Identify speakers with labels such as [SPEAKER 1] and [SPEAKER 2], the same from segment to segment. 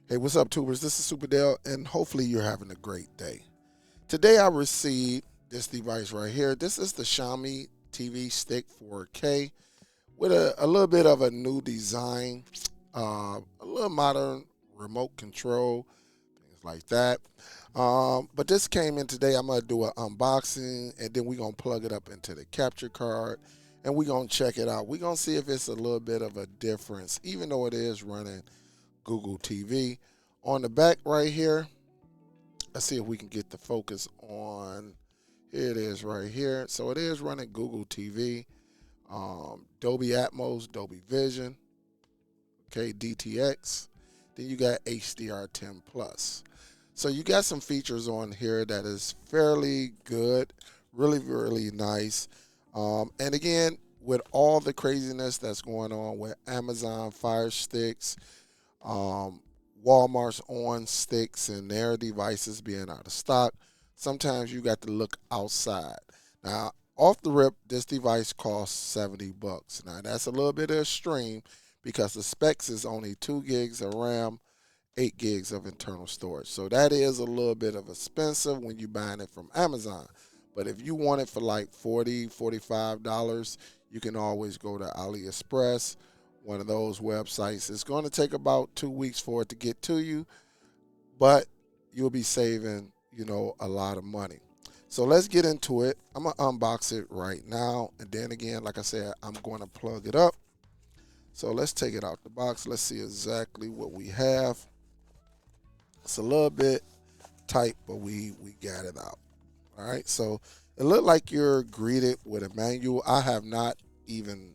[SPEAKER 1] Hey, what's up, tubers? This is SUPERDELL, and hopefully you're having a great day. Today I received this device right here. This is the Xiaomi TV Stick 4K with a little bit of a new design, a little modern remote control, things like that. But this came in today. I'm going to do an unboxing, and then we're going to plug it up into the capture card, and we're going to check it out. We're going to see if it's a little bit of a difference, even though it is running Google TV. On the back right here, let's see if we can get the focus on. Here it is right here. So it is running Google TV, Dolby Atmos, Dolby Vision, okay, DTX. Then you got HDR10 Plus. So you got some features on here that is fairly good, really, really nice. And again, with all the craziness that's going on with Amazon Fire Sticks, um, Walmart's on sticks and their devices being out of stock, sometimes you got to look outside. Now, off the rip, this device costs $70. Now, that's a little bit extreme because the specs is only 2 gigs of RAM, 8 gigs of internal storage. So that is a little bit of expensive when you're buying it from Amazon. But if you want it for like $40, $45, you can always go to AliExpress, one of those websites. It's going to take about 2 weeks for it to get to you, but you'll be saving, a lot of money. So let's get into it. I'm going to unbox it right now. And then again, like I said, I'm going to plug it up. So let's take it out the box. Let's see exactly what we have. It's a little bit tight, but we got it out. All right. So it looked like you're greeted with a manual. I have not even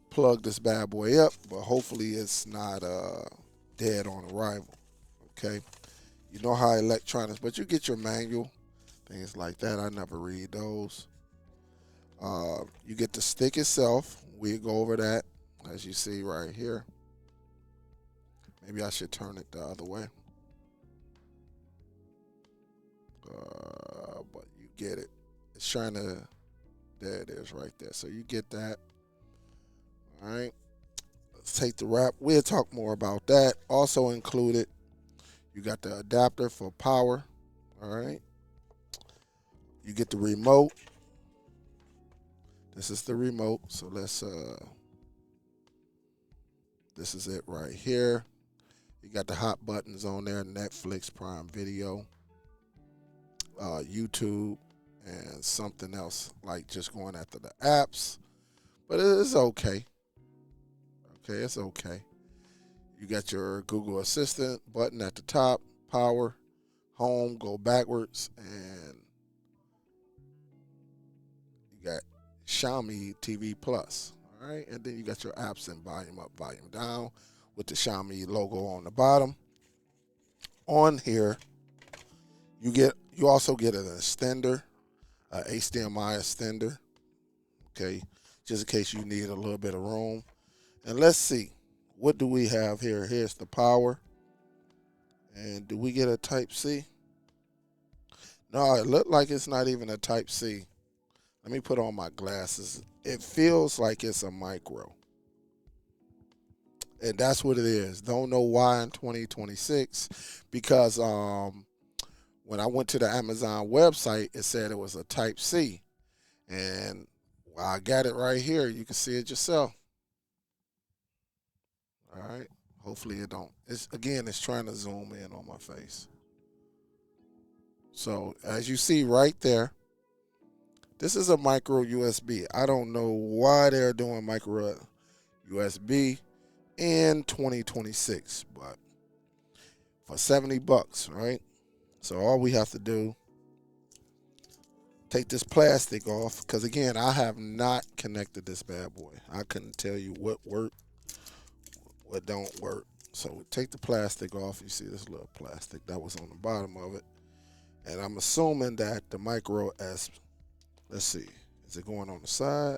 [SPEAKER 1] plug this bad boy up, but hopefully it's not dead on arrival. Okay, you know how electronics, but you get your manual, things like that. I never read those. You get the stick itself. We go over that as you see right here. Maybe I should turn it the other way. But you get it. It's trying to. There it is right there. So you get that. All right. Let's take the wrap. We'll talk more about that. Also included, you got the adapter for power. All right. You get the remote. This is the remote. So this is it right here. You got the hot buttons on there, Netflix, Prime Video, YouTube, and something else like just going after the apps. But it's okay. Okay, it's okay. You got your Google Assistant button at the top, power, home, go backwards, and you got Xiaomi TV Plus. All right, and then you got your apps and volume up, volume down with the Xiaomi logo on the bottom. On here, you also get an extender, HDMI extender. Okay, just in case you need a little bit of room. And let's see, what do we have here? Here's the power. And do we get a Type C? No, it looked like it's not even a Type C. Let me put on my glasses. It feels like it's a micro. And that's what it is. Don't know why in 2026 because when I went to the Amazon website, it said it was a Type C. And I got it right here. You can see it yourself. All right. Hopefully it don't. It's trying to zoom in on my face. So as you see right there, this is a micro USB. I don't know why they're doing micro USB in 2026, but for $70, right? So all we have to do, take this plastic off, because again, I have not connected this bad boy. I couldn't tell you what worked, what don't work. So take the plastic off. You see this little plastic that was on the bottom of it. And I'm assuming that the micro S, let's see, is it going on the side?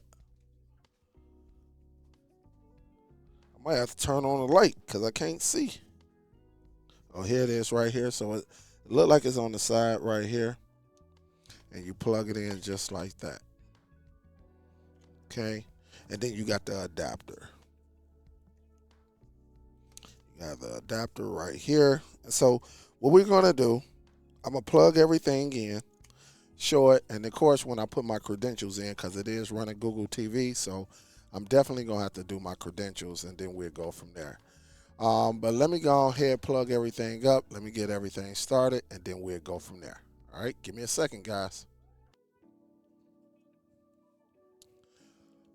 [SPEAKER 1] I might have to turn on the light because I can't see. Oh, here it is right here. So it looked like it's on the side right here. And you plug it in just like that. Okay. And then you got the adapter. You have the adapter right here. And so what we're going to do, I'm going to plug everything in, show it, and of course when I put my credentials in, because it is running Google TV, so I'm definitely going to have to do my credentials, and then we'll go from there. But let me go ahead, plug everything up. Let me get everything started, and then we'll go from there. All right, give me a second, guys.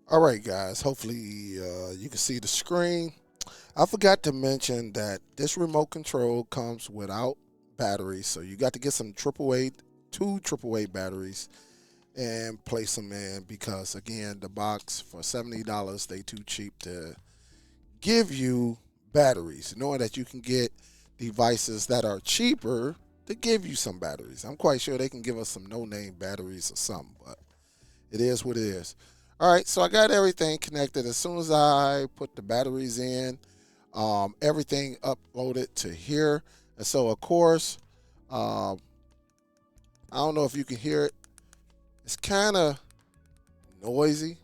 [SPEAKER 1] All right, guys, hopefully you can see the screen. I forgot to mention that this remote control comes without batteries, so you got to get some two AAA batteries and place them in, because again, the box for $70, they too cheap to give you batteries, knowing that you can get devices that are cheaper to give you some batteries. I'm quite sure they can give us some no-name batteries or something, but it is what it is. All right, so I got everything connected. As soon as I put the batteries in, everything uploaded to here. And so, of course, I don't know if you can hear it. It's kind of noisy.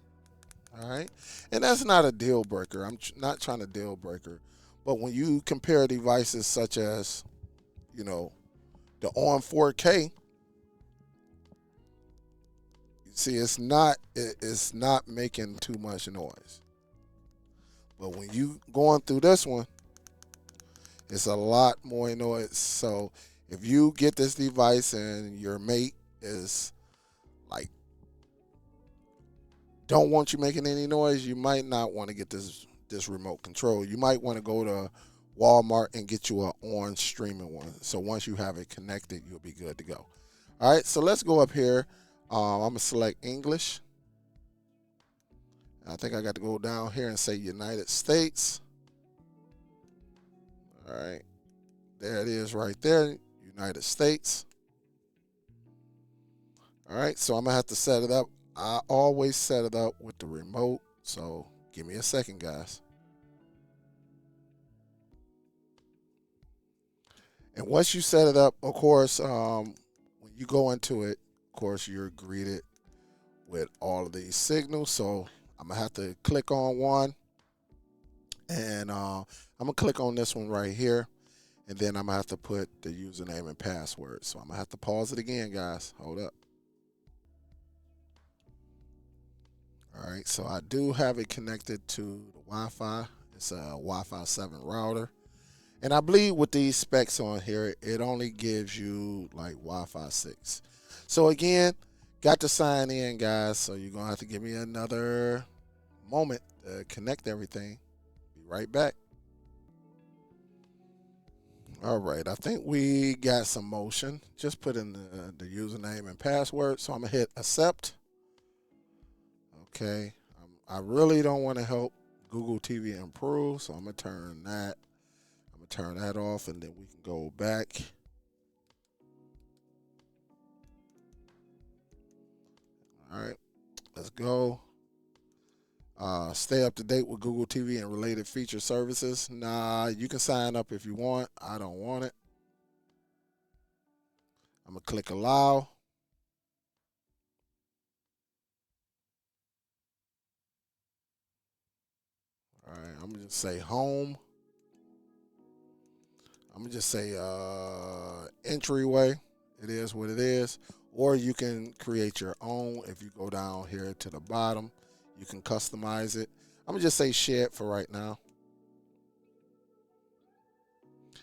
[SPEAKER 1] All right. And that's not a deal breaker. I'm not trying to deal breaker. But when you compare devices such as, the ON 4K, see, it's not making too much noise. But when you going through this one, it's a lot more noise. So if you get this device and your mate is like don't want you making any noise, you might not want to get this remote control. You might want to go to Walmart and get you an on streaming one. So once you have it connected, you'll be good to go. All right, so let's go up here. I'm gonna select English. I think I got to go down here and say United States. All right, there it is right there, United States. All right, so I'm gonna have to set it up. I always set it up with the remote, so give me a second, guys. And once you set it up, of course, when you go into it, of course, you're greeted with all of these signals. So I'm gonna have to click on one, and I'm gonna click on this one right here, and then I'm gonna have to put the username and password. So I'm gonna have to pause it again, guys. Hold up. All right, so I do have it connected to the Wi-Fi. It's a Wi-Fi 7 router. And I believe with these specs on here, it only gives you like Wi-Fi 6. So again, got to sign in, guys. So you're going to have to give me another moment to connect everything. Be right back. All right, I think we got some motion. Just put in the username and password. So I'm going to hit accept. Okay, I really don't want to help Google TV improve, so I'm going to turn that off, and then we can go back. All right, let's go. Stay up to date with Google TV and related feature services. Nah, you can sign up if you want. I don't want it. I'm going to click allow. All right, I'm going to just say home. I'm going to just say entryway. It is what it is. Or you can create your own. If you go down here to the bottom, you can customize it. I'm going to just say shed for right now.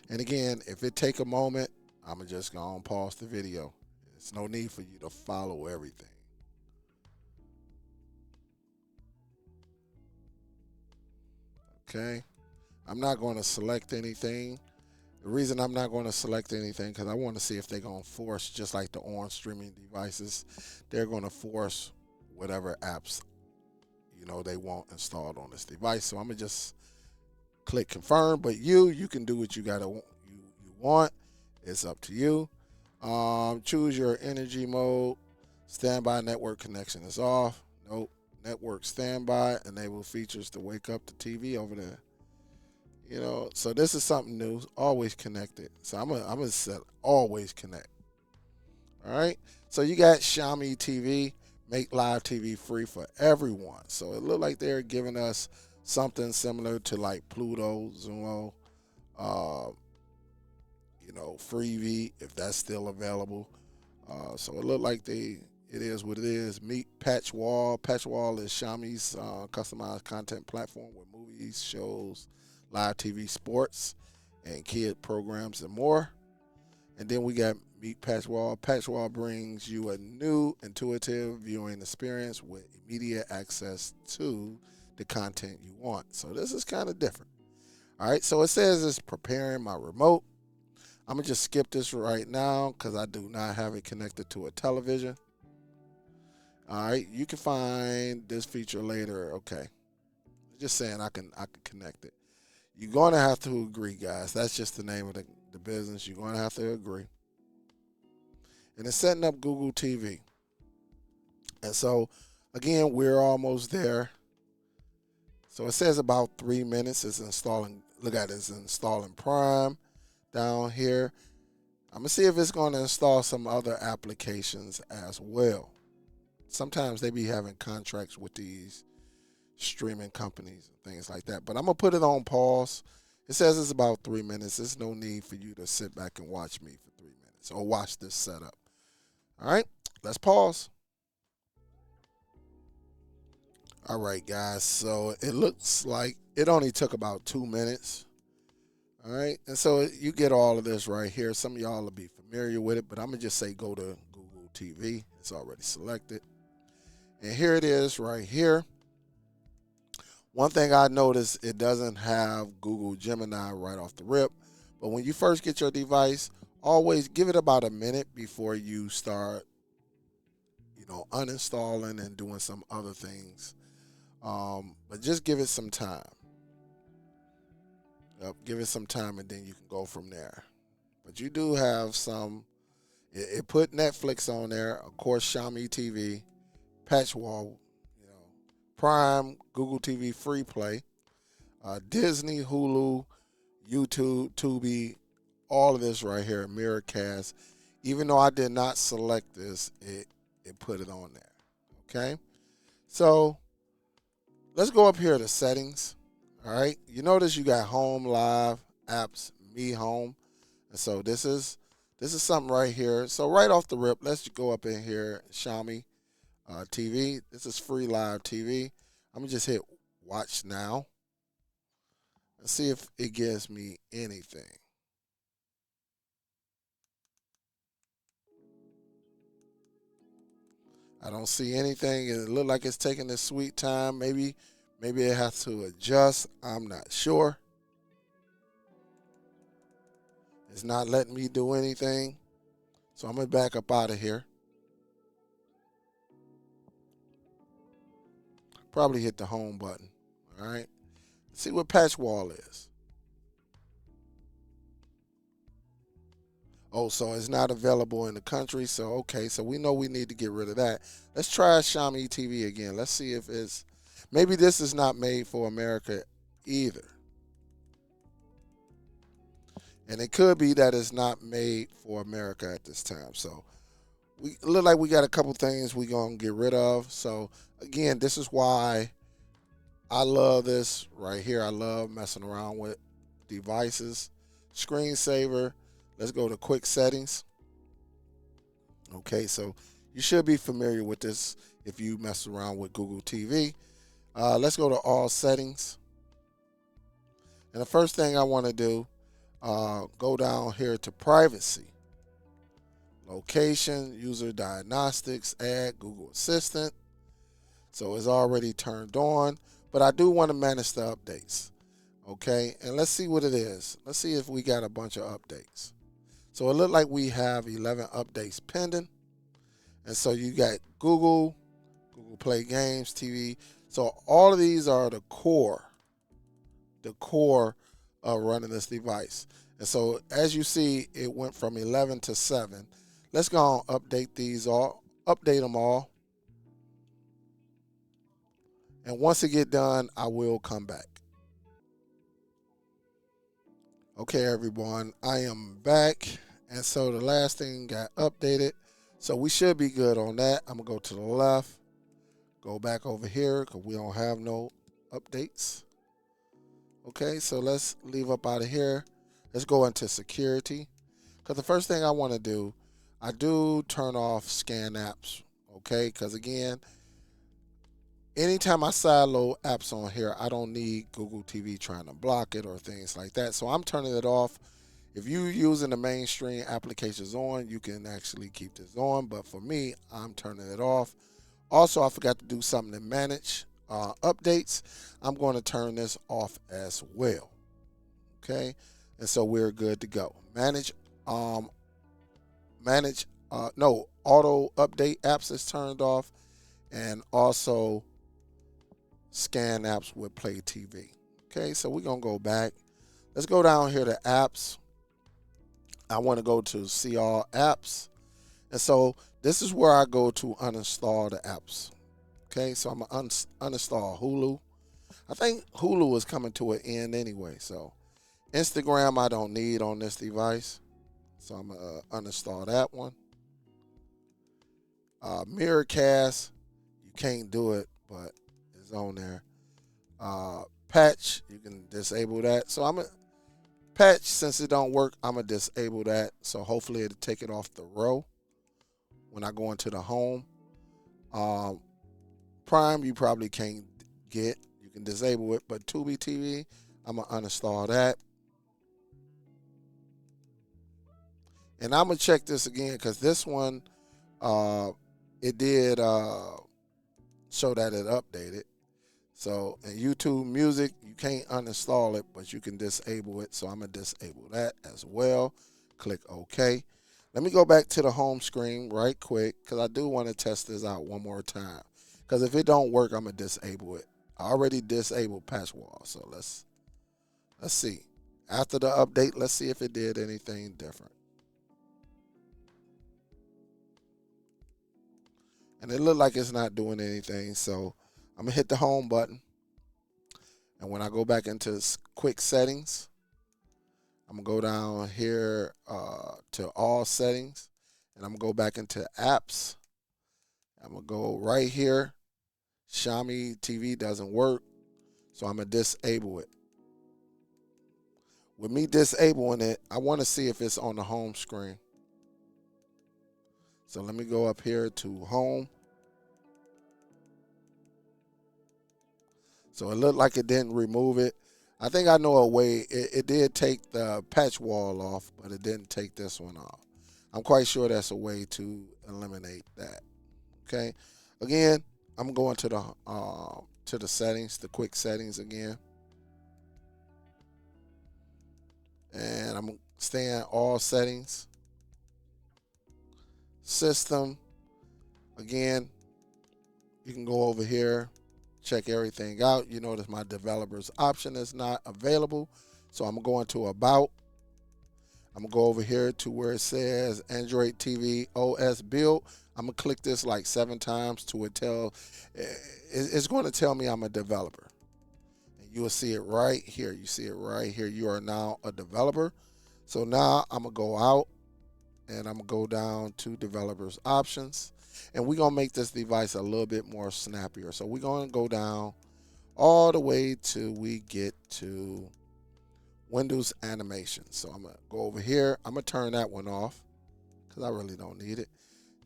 [SPEAKER 1] And again, if it take a moment, I'm going to just go and pause the video. There's no need for you to follow everything. Okay. I'm not going to select anything. The reason I'm not going to select anything, because I want to see if they're going to force, just like the on streaming devices, they're going to force whatever apps they want installed on this device. So I'm gonna just click confirm. But you can do what you want. It's up to you. Choose your energy mode. Standby network connection is off. Nope. Network standby. Enable features to wake up the TV over there. So this is something new. Always connected. So I'm gonna set always connect. All right. So you got Xiaomi TV. Make live TV free for everyone. So it looked like they're giving us something similar to like Pluto, Zumo, Freebie, if that's still available. So it looked like it is what it is. Meet Patch Wall. Patch Wall is Xiaomi's customized content platform with movies, shows, live TV, sports, and kid programs and more. And then we got Meet Patch Wall. Patch Wall brings you a new intuitive viewing experience with immediate access to the content you want. So this is kind of different. All right, so it says it's preparing my remote. I'm going to just skip this right now because I do not have it connected to a television. All right, you can find this feature later. Okay, just saying I can connect it. You're going to have to agree, guys. That's just the name of the business. You're going to have to agree. And it's setting up Google TV. And so, again, we're almost there. So it says about 3 minutes. It's installing. Look at it. It's installing Prime down here. I'm going to see if it's going to install some other applications as well. Sometimes they be having contracts with these streaming companies and things like that. But I'm going to put it on pause. It says it's about 3 minutes. There's no need for you to sit back and watch me for 3 minutes or watch this setup. All right, let's pause. All right, guys. So it looks like it only took about 2 minutes. All right, and so you get all of this right here. Some of y'all will be familiar with it, but I'm going to just say go to Google TV. It's already selected. And here it is right here. One thing I noticed, it doesn't have Google Gemini right off the rip. But when you first get your device, always give it about a minute before you start, uninstalling and doing some other things. But just give it some time. Give it some time and then you can go from there. But you do have some. It put Netflix on there, of course, Xiaomi TV, Patch Wall, Prime, Google TV Free Play, Disney, Hulu, YouTube, Tubi, all of this right here, Miracast. Even though I did not select this, it put it on there. Okay? So let's go up here to settings. All right? You notice you got home, live, apps, me home. And so this is something right here. So right off the rip, let's go up in here, Xiaomi TV. This is free live TV. I'm going to just hit watch now and see if it gives me anything. I don't see anything. It looks like it's taking its sweet time. Maybe it has to adjust. I'm not sure. It's not letting me do anything. So I'm going to back up out of here. Probably hit the home button. All right. Let's see what Patch Wall is. Oh, so it's not available in the country. So, okay. So we know we need to get rid of that. Let's try Xiaomi TV again. Let's see if it's, maybe this is not made for America either. And it could be that it's not made for America at this time. So we look like we got a couple things we're going to get rid of. So, again, this is why I love this right here. I love messing around with devices. Screensaver. Let's go to quick settings. Okay, so you should be familiar with this if you mess around with Google TV. Let's go to all settings. And the first thing I want to do, go down here to privacy. Location, user diagnostics, add Google Assistant. So it's already turned on. But I do want to manage the updates. Okay, and let's see what it is. Let's see if we got a bunch of updates. So it looked like we have 11 updates pending. And so you got Google Play Games, TV. So all of these are the core of running this device. And so as you see, it went from 11 to 7. Let's go and update them all. And once it get done, I will come back. Okay, everyone, I am back. And so the last thing got updated. So we should be good on that. I'm going to go to the left, go back over here because we don't have no updates. Okay, so let's leave up out of here. Let's go into security. Because the first thing I want to do, I do turn off scan apps, okay? Because again, anytime I sideload apps on here, I don't need Google TV trying to block it or things like that. So I'm turning it off. If you're using the mainstream applications on, you can actually keep this on. But for me, I'm turning it off. Also, I forgot to do something to manage updates. I'm going to turn this off as well. Okay, and so we're good to go. Um, no, auto update apps is turned off, and also scan apps with Play TV. Okay, so we're gonna go back. Let's go down here to apps. I want to go to see all apps, and so this is where I go to uninstall the apps. Okay, so I'm gonna uninstall Hulu. I think Hulu is coming to an end anyway, so Instagram I don't need on this device, so I'm gonna uninstall that one. Mirrorcast, you can't do it, but it's on there. Patch, you can disable that. So I'm gonna patch, since it don't work, I'm gonna disable that. So hopefully it'll take it off the row when I go into the home. Prime, you probably can't get. You can disable it, but Tubi TV, I'm gonna uninstall that. And I'm gonna check this again because this one, it did show that it updated. So in YouTube Music, you can't uninstall it, but you can disable it. So I'm gonna disable that as well. Click OK. Let me go back to the home screen right quick because I do want to test this out one more time. Because if it don't work, I'm gonna disable it. I already disabled patch wall, so let's see. After the update, let's see if it did anything different. And it looked like it's not doing anything, so I'm gonna hit the home button. And when I go back into quick settings, I'm gonna go down here to all settings, and I'm gonna go back into apps. I'm gonna go right here. Xiaomi TV doesn't work, so I'm gonna disable it. With me disabling it, I want to see if it's on the home screen. So let me go up here to home. So it looked like it didn't remove it. I think I know a way. It did take the patch wall off, but it didn't take this one off. I'm quite sure that's a way to eliminate that. Okay. Again, I'm going to the settings, the quick settings again, and I'm staying all settings. System. Again, you can go over here, check everything out. You notice my developers option is not available. So I'm going to about. I'm going to go over here to where it says Android TV OS build. I'm going to click this like 7 times to it's going to tell me I'm a developer. And you will see it right here. You see it right here. You are now a developer. So now I'm going to go out and I'm going to go down to developers options. And we're going to make this device a little bit more snappier. So we're going to go down all the way till we get to Windows animation. So I'm going to go over here. I'm going to turn that one off because I really don't need it.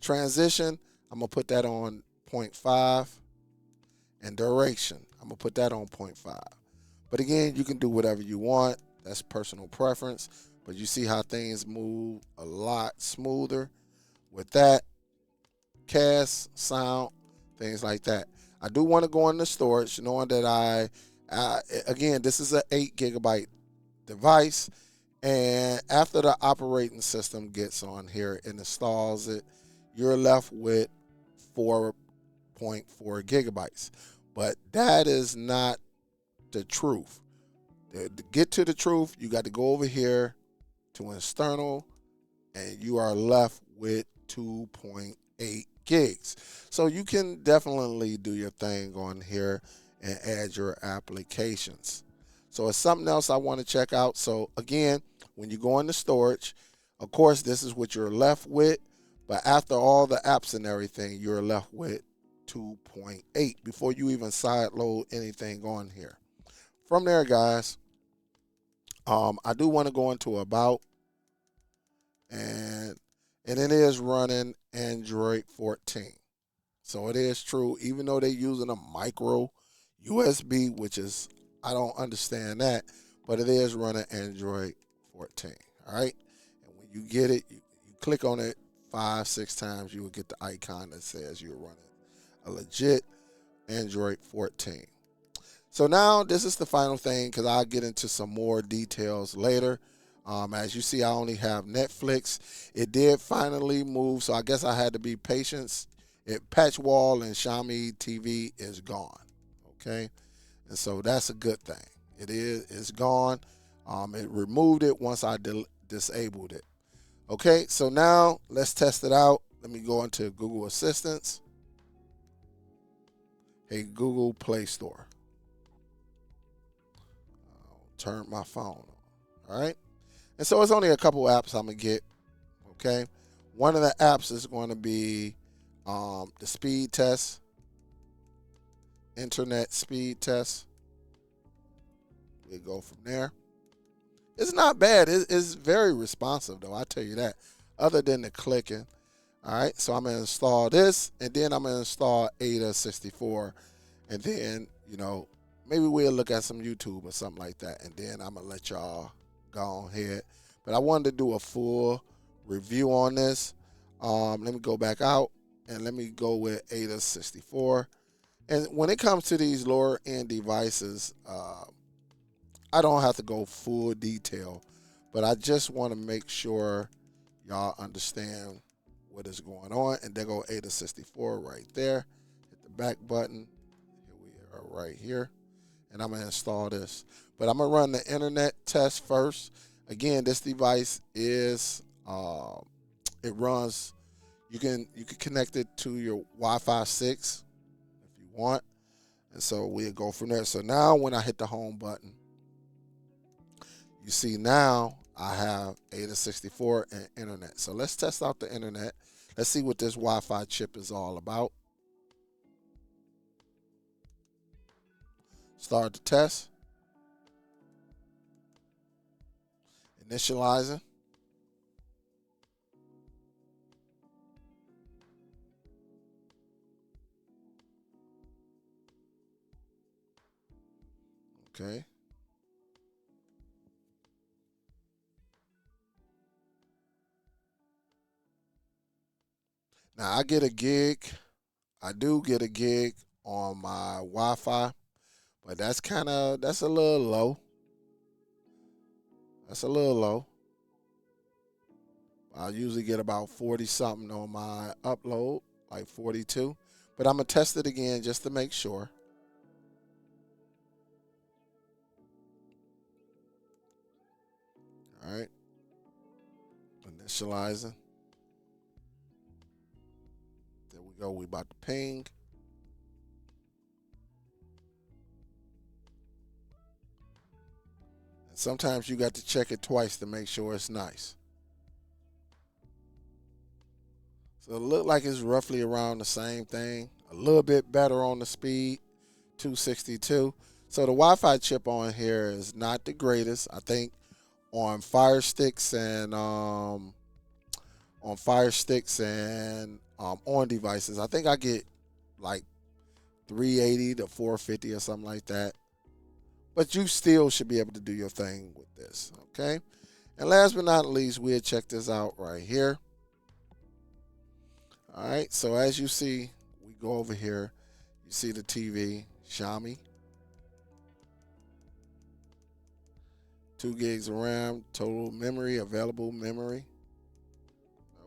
[SPEAKER 1] Transition, I'm going to put that on 0.5. And duration, I'm going to put that on 0.5. But again, you can do whatever you want. That's personal preference. But you see how things move a lot smoother with that. Cast, sound, things like that. I do want to go into storage, knowing that again, this is an 8 gigabyte device, and after the operating system gets on here and installs it, you're left with 4.4 gigabytes. But that is not the truth. To get to the truth, you got to go over here to external, and you are left with 2.8 gigs. So you can definitely do your thing on here and add your applications. So it's something else I want to check out. So again, when you go into storage, of course, this is what you're left with. But after all the apps and everything, you're left with 2.8 before you even sideload anything on here. From there, guys, I do want to go into about, and it is running Android 14. So it is true, even though they're using a micro USB, which is, I don't understand that, but it is running Android 14. All right. And when you get it, you click on it 5-6 times, you will get the icon that says you're running a legit Android 14. So now this is the final thing, because I'll get into some more details later. As you see, I only have Netflix. It did finally move, so I guess I had to be patient. Patch wall and Xiaomi TV is gone. Okay, and so that's a good thing. It's gone. It removed it once I disabled it. Okay, so now let's test it out. Let me go into Google Assistance. Hey, Google Play Store. Turn my phone on. All right. And so it's only a couple apps I'm going to get. Okay. One of the apps is going to be the speed test, internet speed test. We'll go from there. It's not bad. It's very responsive, though. I tell you that, other than the clicking. All right. So I'm going to install this, and then I'm going to install Ada 64. And then, maybe we'll look at some YouTube or something like that, and then I'm going to let y'all go ahead. But I wanted to do a full review on this. Let me go back out, and let me go with Ada 64. And when it comes to these lower-end devices, I don't have to go full detail, but I just want to make sure y'all understand what is going on. And there go Ada 64 right there. Hit the back button. Here we are right here. And I'm going to install this. But I'm going to run the internet test first. Again, this device is, it runs, you can connect it to your Wi-Fi 6 if you want. And so we'll go from there. So now when I hit the home button, you see now I have Ada 64 and internet. So let's test out the internet. Let's see what this Wi-Fi chip is all about. Start the test. Initializing. Okay. Now I get a gig. I do get a gig on my Wi-Fi, but that's a little low. That's a little low. I usually get about 40 something on my upload, like 42. But I'm going to test it again just to make sure. All right. Initializing. There we go. We about to ping. And sometimes you got to check it twice to make sure it's nice. So it looked like it's roughly around the same thing. A little bit better on the speed, 262. So the Wi-Fi chip on here is not the greatest. I think on Fire Sticks and on devices, I think I get like 380 to 450 or something like that. But you still should be able to do your thing with this, okay? And last but not least, we'll check this out right here. All right, so as you see, we go over here. You see the TV, Xiaomi. 2 gigs of RAM, total memory, available memory.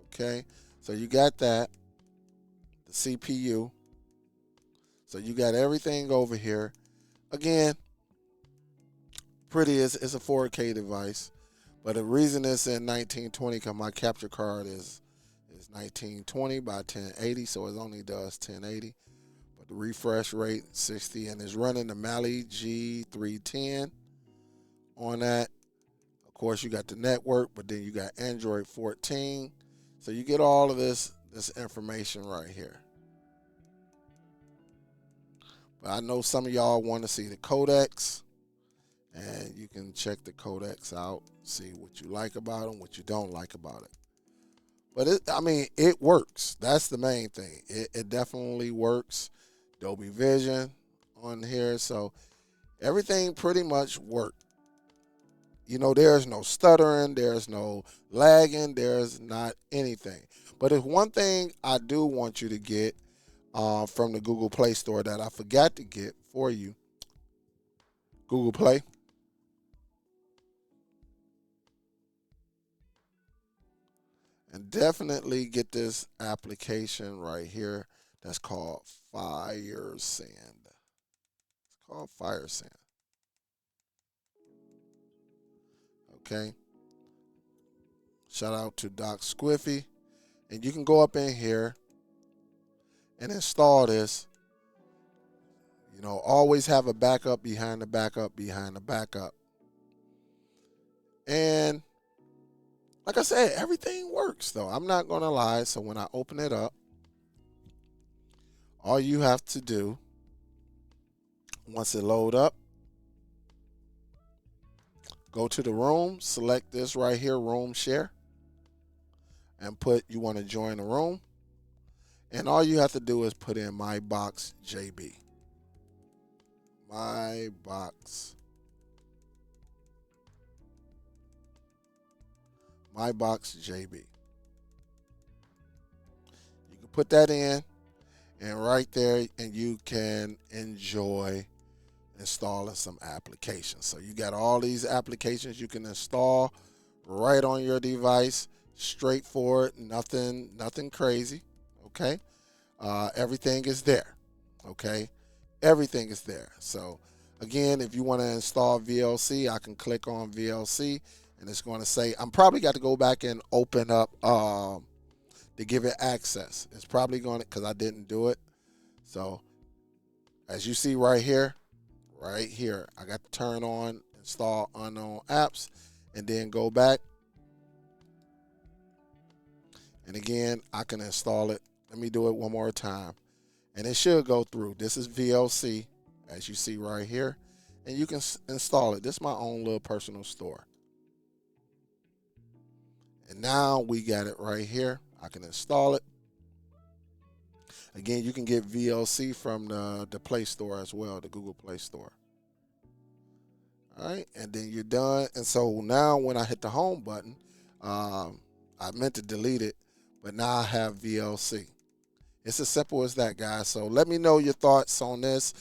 [SPEAKER 1] Okay, so you got that. The CPU. So you got everything over here. Again, pretty, it's a 4K device. But the reason it's in 1920, because my capture card is 1920 by 1080, so it only does 1080. But the refresh rate 60, and it's running the Mali-G310 on that. Of course, you got the network, but then you got Android 14. So you get all of this information right here. But I know some of y'all want to see the codecs, and you can check the codecs out, see what you like about them, what you don't like about it. But I mean, it works. That's the main thing. It definitely works. Dolby Vision on here, so everything pretty much worked. You know, there's no stuttering, there's no lagging, there's not anything. But there's one thing I do want you to get from the Google Play Store that I forgot to get for you. Google Play. And definitely get this application right here that's called FireSand. It's called FireSand. Okay. Shout out to Doc Squiffy. And you can go up in here and install this. You know, always have a backup behind the backup behind the backup. And like I said, everything works though. I'm not going to lie. So when I open it up, all you have to do, once it load up, go to the room, select this right here, room share, and put you want to join the room. And all you have to do is put in my box JB. My box. My box JB. You can put that in, and right there, and you can enjoy installing some applications. So you got all these applications you can install right on your device. Straightforward, nothing crazy. Okay, everything is there. Okay, everything is there. So again, if you want to install VLC, I can click on VLC, and it's going to say, I'm probably got to go back and open up to give it access. It's probably going to, because I didn't do it. So as you see right here, I got to turn on install unknown apps, and then go back. And again, I can install it. Let me do it one more time. And it should go through. This is VLC, as you see right here. And you can install it. This is my own little personal store. And now we got it right here. I can install it. Again, you can get VLC from the Play Store as well, the Google Play Store. All right, and then you're done. And so now when I hit the home button, I meant to delete it, but now I have VLC. It's as simple as that, guys. So let me know your thoughts on this.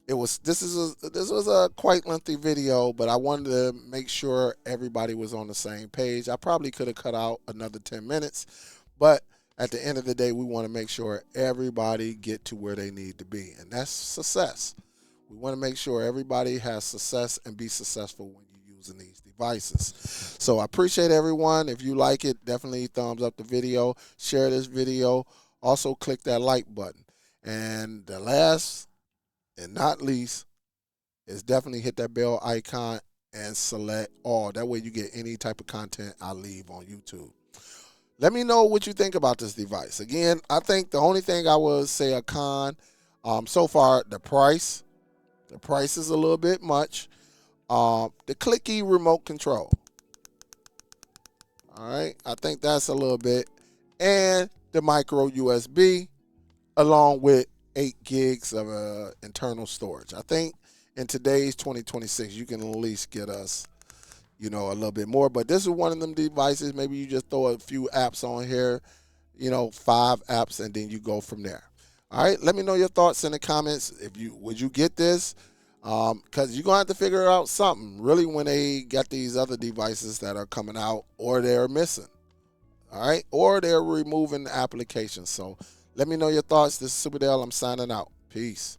[SPEAKER 1] This was a quite lengthy video, but I wanted to make sure everybody was on the same page. I probably could have cut out another 10 minutes, but at the end of the day, we want to make sure everybody get to where they need to be, and that's success. We want to make sure everybody has success and be successful when you're using these devices. So I appreciate everyone. If you like it, definitely thumbs up the video, share this video. Also, click that like button. And the last and not least is definitely hit that bell icon and select all. That way you get any type of content I leave on YouTube. Let me know what you think about this device. Again, I think the only thing I would say a con, so far, the price. The price is a little bit much. The clicky remote control. All right, I think that's a little bit. And the micro USB, along with 8 gigs of internal storage. I think in today's 2026, you can at least get us, a little bit more. But this is one of them devices. Maybe you just throw a few apps on here, 5 apps, and then you go from there. All right, let me know your thoughts in the comments. Would you get this? Because you're going to have to figure out something, really, when they got these other devices that are coming out or they're missing. All right, or they're removing the application. So let me know your thoughts. This is SUPERDELL. I'm signing out. Peace.